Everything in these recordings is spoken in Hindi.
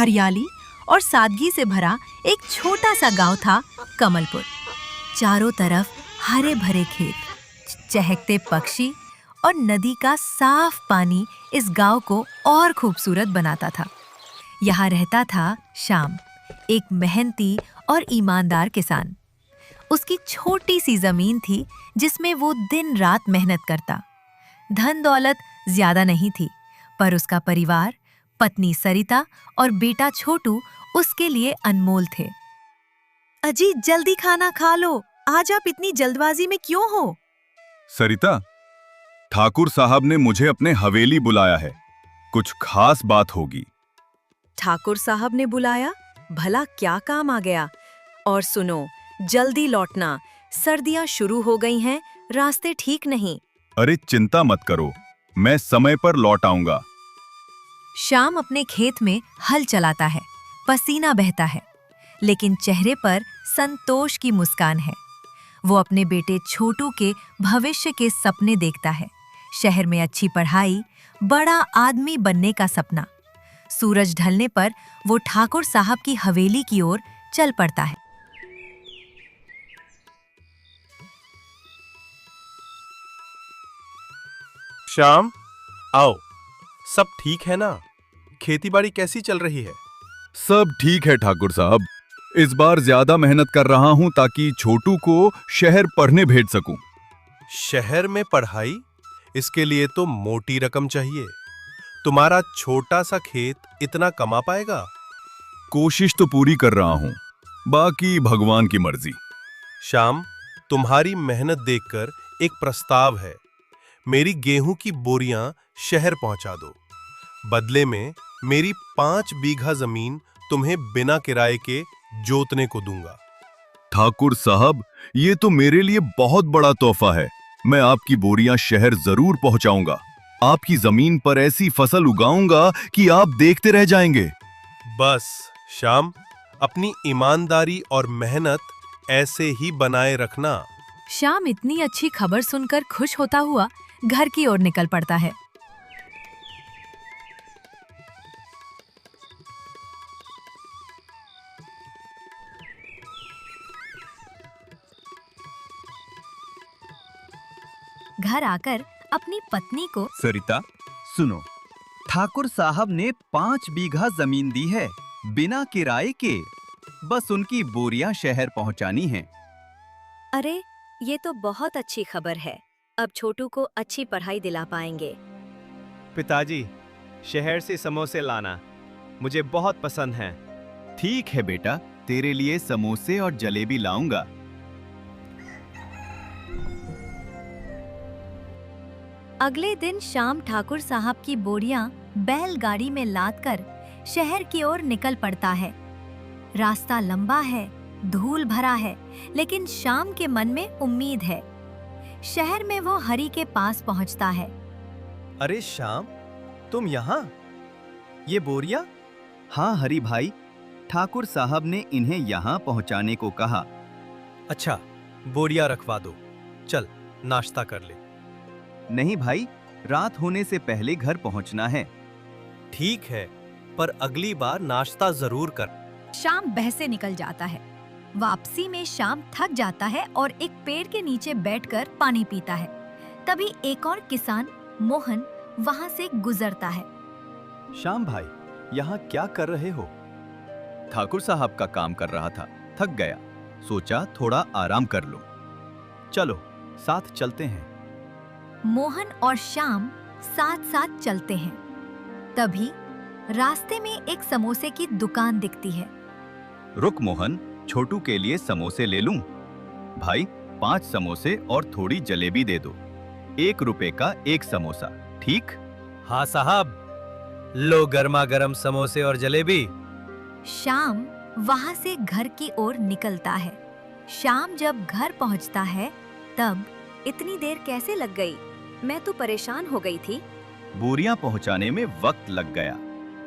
हरियाली और सादगी से भरा एक छोटा सा गांव था कमलपुर। चारों तरफ हरे भरे खेत, चहकते पक्षी और नदी का साफ पानी इस गांव को और खूबसूरत बनाता था। यहाँ रहता था श्याम, एक मेहनती और ईमानदार किसान। उसकी छोटी सी जमीन थी जिसमें वो दिन रात मेहनत करता। धन दौलत ज्यादा नहीं थी, पर उसका परिवार, पत्नी सरिता और बेटा छोटू उसके लिए अनमोल थे। अजी, जल्दी खाना खा लो। आज आप इतनी जल्दबाजी में क्यों हो? सरिता, ठाकुर साहब ने मुझे अपने हवेली बुलाया है। कुछ खास बात होगी। ठाकुर साहब ने बुलाया? भला क्या काम आ गया? और सुनो, जल्दी लौटना, सर्दियां शुरू हो गई हैं, रास्ते ठीक नहीं। अरे चिंता मत करो, मैं समय पर लौट आऊंगा। श्याम अपने खेत में हल चलाता है, पसीना बहता है, लेकिन चेहरे पर संतोष की मुस्कान है। वो अपने बेटे छोटू के भविष्य के सपने देखता है। शहर में अच्छी पढ़ाई, बड़ा आदमी बनने का सपना। सूरज ढलने पर वो ठाकुर साहब की हवेली की ओर चल पड़ता है। श्याम, आओ। सब ठीक है ना? खेतीबाड़ी कैसी चल रही है? सब ठीक है ठाकुर साहब। इस बार ज्यादा मेहनत कर रहा हूं ताकि छोटू को शहर पढ़ने भेज सकूं। शहर में पढ़ाई? इसके लिए तो मोटी रकम चाहिए। तुम्हारा छोटा सा खेत इतना कमा पाएगा? कोशिश तो पूरी कर रहा हूं, बाकी भगवान की मर्जी। श्याम, तुम्हारी मेहनत देखकर एक प्रस्ताव है। मेरी गेहूं की बोरियां शहर पहुंचा दो। बदले में मेरी 5 बीघा जमीन तुम्हें बिना किराए के जोतने को दूंगा। ठाकुर साहब, ये तो मेरे लिए बहुत बड़ा तोहफा है। मैं आपकी बोरियां शहर जरूर पहुंचाऊंगा। आपकी जमीन पर ऐसी फसल उगाऊंगा कि आप देखते रह जाएंगे। बस श्याम, अपनी ईमानदारी और मेहनत ऐसे ही बनाए रखना। श्याम इतनी अच्छी खबर सुनकर खुश होता हुआ घर की ओर निकल पड़ता है। घर आकर अपनी पत्नी को, सरिता, सुनो, ठाकुर साहब ने 5 बीघा जमीन दी है, बिना किराए के। बस उनकी बोरियां शहर पहुंचानी हैं। अरे, ये तो बहुत अच्छी खबर है। अब छोटू को अच्छी पढ़ाई दिला पाएंगे। पिताजी, शहर से समोसे लाना, मुझे बहुत पसंद हैं। ठीक है बेटा, तेरे लिए समोसे और जलेबी लाऊंगा। अगले दिन शाम ठाकुर साहब की बोरियां बैलगाड़ी में लादकर शहर की ओर निकल पड़ता है। रास्ता लंबा है, धूल भरा है, लेकिन शाम के मन में उम्मीद है। शहर में वो हरी के पास पहुंचता है। अरे श्याम, तुम यहाँ? ये बोरियां? हाँ हरी भाई, ठाकुर साहब ने इन्हें यहाँ पहुँचाने को कहा। अच्छा, बोरियां रखवा दो। चल, नाश्ता कर ले। नहीं भाई, रात होने से पहले घर पहुँचना है। ठीक है, पर अगली बार नाश्ता जरूर कर। शाम बहसे निकल जाता है। वापसी में शाम थक जाता है और एक पेड़ के नीचे बैठकर पानी पीता है। तभी एक और किसान मोहन वहां से गुजरता है। श्याम भाई, यहाँ क्या कर रहे हो? ठाकुर साहब का काम कर रहा था, थक गया, सोचा थोड़ा आराम कर लो। चलो साथ चलते हैं। मोहन और श्याम साथ साथ चलते हैं। तभी रास्ते में एक समोसे की दुकान दिखती है। रुक मोहन, छोटू के लिए समोसे ले लूं। भाई, 5 समोसे और थोड़ी जलेबी दे दो। 1 रुपए का 1 समोसा, ठीक? हाँ साहब, लो गर्मा गर्म समोसे और जलेबी। श्याम वहां से घर की ओर निकलता है। शाम जब घर पहुंचता है तब इतनी देर कैसे लग गई? मैं तो परेशान हो गई थी। बोरियां पहुंचाने में वक्त लग गया।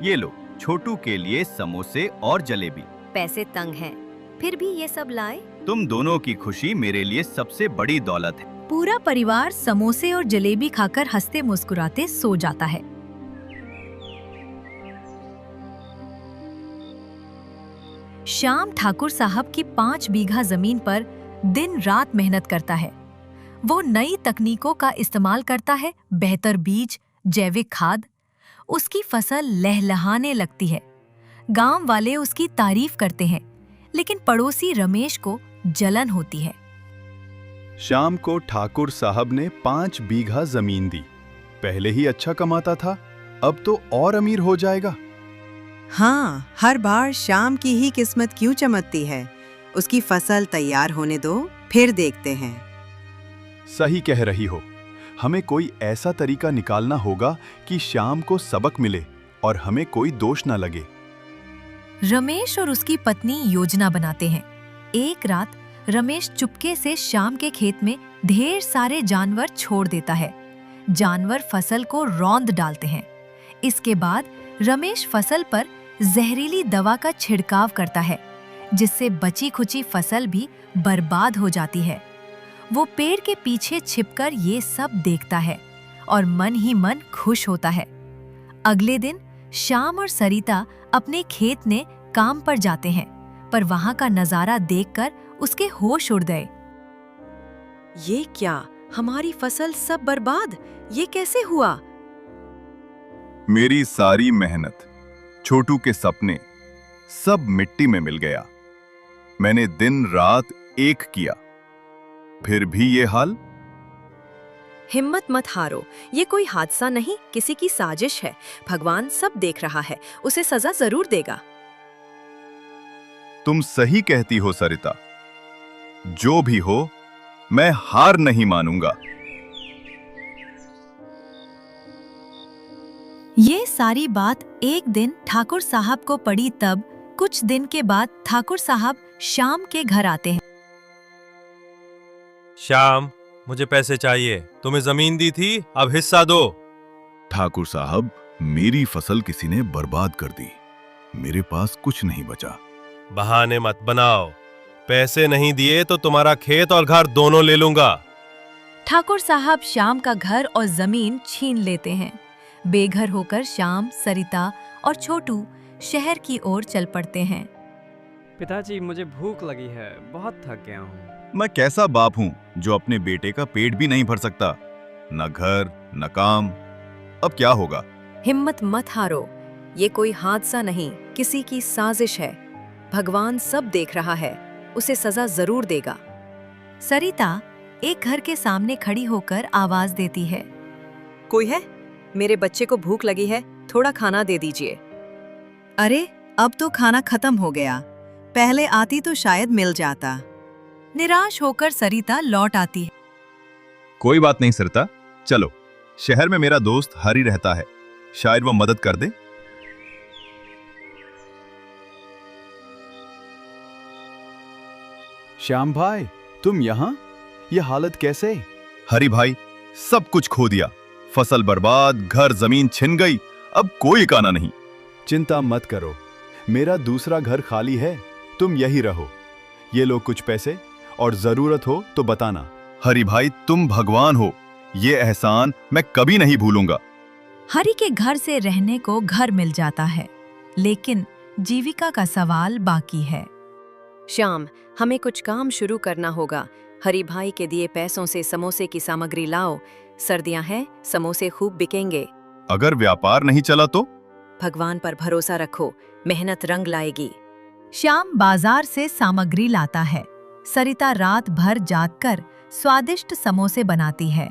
ये लो, छोटू के लिए समोसे और जलेबी। पैसे तंग हैं, फिर भी ये सब लाए। तुम दोनों की खुशी मेरे लिए सबसे बड़ी दौलत है। पूरा परिवार समोसे और जलेबी खाकर हंसते मुस्कुराते सो जाता है। श्याम ठाकुर साहब की 5 बीघा जमीन पर दिन रात मेहनत करता है। वो नई तकनीकों का इस्तेमाल करता है, बेहतर बीज, जैविक खाद। उसकी फसल लहलहाने लगती है। गांव वाले उसकी तारीफ करते हैं, लेकिन पड़ोसी रमेश को जलन होती है। शाम को ठाकुर साहब ने 5 बीघा जमीन दी। पहले ही अच्छा कमाता था, अब तो और अमीर हो जाएगा। हाँ, हर बार शाम की ही किस्मत क्यों चमकती है? उसकी फसल तैयार होने दो, फिर देखते हैं। सही कह रही हो। हमें कोई ऐसा तरीका निकालना होगा कि शाम को सबक मिले और हमें कोई दोष न लगे। रमेश और उसकी पत्नी योजना बनाते हैं। एक रात रमेश चुपके से शाम के खेत में ढेर सारे जानवर छोड़ देता है। जानवर फसल को रौंद डालते हैं। इसके बाद रमेश फसल पर जहरीली दवा का छिड़काव करता है, जिससे बची खुची फसल भी बर्बाद हो जाती है। वो पेड़ के पीछे छिपकर ये सब देखता है और मन ही मन खुश होता है। अगले दिन श्याम और सरिता अपने खेत में काम पर जाते हैं, पर वहां का नजारा देखकर उसके होश उड़ गए। ये क्या? हमारी फसल सब बर्बाद? ये कैसे हुआ? मेरी सारी मेहनत, छोटू के सपने, सब मिट्टी में मिल गया। मैंने दिन रात एक किया, फिर भी ये हाल। हिम्मत मत हारो, ये कोई हादसा नहीं, किसी की साजिश है। भगवान सब देख रहा है, उसे सजा जरूर देगा। तुम सही कहती हो सरिता। जो भी हो, मैं हार नहीं मानूंगा। ये सारी बात एक दिन ठाकुर साहब को पड़ी। तब कुछ दिन के बाद ठाकुर साहब श्याम के घर आते हैं। श्याम, मुझे पैसे चाहिए। तुम्हें जमीन दी थी, अब हिस्सा दो। ठाकुर साहब, मेरी फसल किसी ने बर्बाद कर दी। मेरे पास कुछ नहीं बचा। बहाने मत बनाओ। पैसे नहीं दिए तो तुम्हारा खेत और घर दोनों ले लूंगा। ठाकुर साहब श्याम का घर और जमीन छीन लेते हैं। बेघर होकर श्याम, सरिता और छोटू शहर की ओर चल पड़ते हैं। पिताजी, मुझे भूख लगी है, बहुत थक गया हूँ। मैं कैसा बाप हूं जो अपने बेटे का पेट भी नहीं भर सकता? न घर, न काम। अब क्या होगा? हिम्मत मत हारो, ये कोई हादसा नहीं, किसी की साजिश है। भगवान सब देख रहा है, उसे सजा जरूर देगा। सरिता एक घर के सामने खड़ी होकर आवाज देती है। कोई है? मेरे बच्चे को भूख लगी है, थोड़ा खाना दे दीजिए। अरे, अब तो खाना खत्म हो गया। पहले आती तो शायद मिल जाता। निराश होकर सरिता लौट आती है। कोई बात नहीं सरिता, चलो, शहर में मेरा दोस्त हरी रहता है, शायद वो मदद कर दे। श्याम भाई, तुम यहाँ? ये हालत कैसे? हरी भाई, सब कुछ खो दिया। फसल बर्बाद, घर जमीन छिन गई, अब कोई काना नहीं। चिंता मत करो, मेरा दूसरा घर खाली है, तुम यही रहो। ये लो कुछ पैसे, और जरूरत हो तो बताना। हरी भाई, तुम भगवान हो, ये एहसान मैं कभी नहीं भूलूंगा। हरी के घर से रहने को घर मिल जाता है, लेकिन जीविका का सवाल बाकी है। श्याम, हमें कुछ काम शुरू करना होगा। हरी भाई के दिए पैसों से समोसे की सामग्री लाओ। सर्दियां हैं, समोसे खूब बिकेंगे। अगर व्यापार नहीं चला तो? भगवान पर भरोसा रखो, मेहनत रंग लाएगी। श्याम बाजार से सामग्री लाता है। सरिता रात भर जागकर स्वादिष्ट समोसे बनाती है।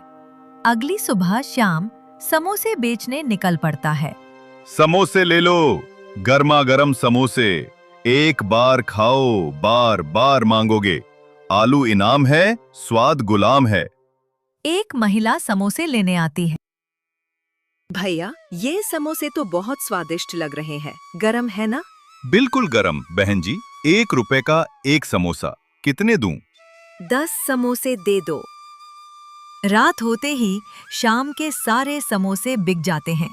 अगली सुबह श्याम समोसे बेचने निकल पड़ता है। समोसे ले लो, गर्मा गर्म समोसे। एक बार खाओ, बार बार मांगोगे। आलू इनाम है, स्वाद गुलाम है। एक महिला समोसे लेने आती है। भैया, ये समोसे तो बहुत स्वादिष्ट लग रहे हैं, गरम है ना? बिल्कुल गरम बहन जी। 1 रुपए का एक समोसा, कितने दूं? 10 समोसे दे दो। रात होते ही शाम के सारे समोसे बिक जाते हैं।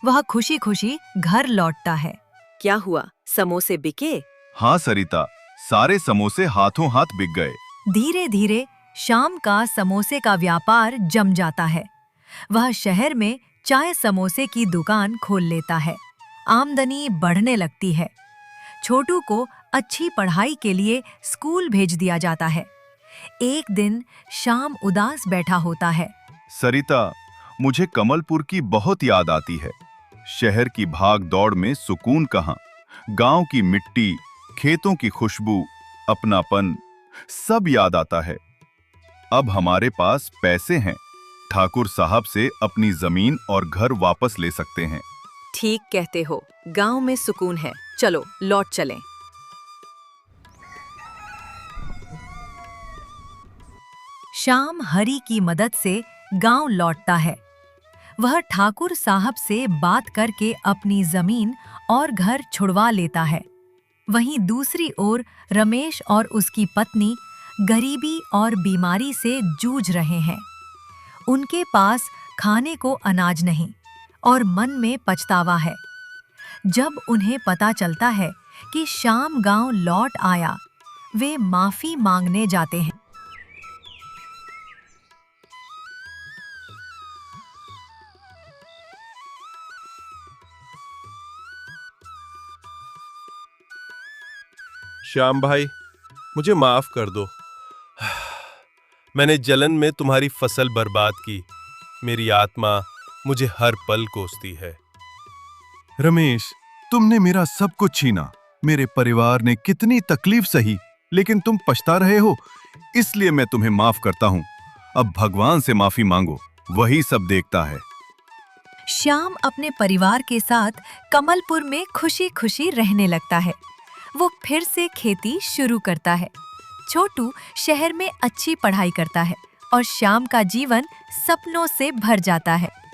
वह खुशी खुशी घर लौटता है। क्या हुआ, समोसे बिके? हाँ सरिता, सारे समोसे हाथों हाथ बिक गए। धीरे धीरे शाम का समोसे का व्यापार जम जाता है। वह शहर में चाय समोसे की दुकान खोल लेता है। आमदनी बढ़ने लगती है। छोटू को अच्छी पढ़ाई के लिए स्कूल भेज दिया जाता है। एक दिन श्याम उदास बैठा होता है। सरिता, मुझे कमलपुर की बहुत याद आती है। शहर की भाग दौड़ में सुकून कहाँ। गांव की मिट्टी, खेतों की खुशबू, अपनापन, सब याद आता है। अब हमारे पास पैसे हैं, ठाकुर साहब से अपनी जमीन और घर वापस ले सकते हैं। ठीक कहते हो, गांव में सुकून है। चलो लौट चलें। श्याम हरी की मदद से गांव लौटता है। वह ठाकुर साहब से बात करके अपनी जमीन और घर छुड़वा लेता है। वहीं दूसरी ओर रमेश और उसकी पत्नी गरीबी और बीमारी से जूझ रहे हैं। उनके पास खाने को अनाज नहीं और मन में पछतावा है। जब उन्हें पता चलता है कि श्याम गांव लौट आया, वे माफी मांगने जाते हैं। श्याम भाई, मुझे माफ कर दो। मैंने जलन में तुम्हारी फसल बर्बाद की। मेरी आत्मा मुझे हर पल कोसती है। रमेश, तुमने मेरा सब कुछ छीना। मेरे परिवार ने कितनी तकलीफ सही, लेकिन तुम पछता रहे हो, इसलिए मैं तुम्हें माफ करता हूं। अब भगवान से माफी मांगो, वही सब देखता है। श्याम अपने परिवार के साथ कमलपुर में खुशी खुशी रहने लगता है। वो फिर से खेती शुरू करता है। छोटू शहर में अच्छी पढ़ाई करता है और श्याम का जीवन सपनों से भर जाता है।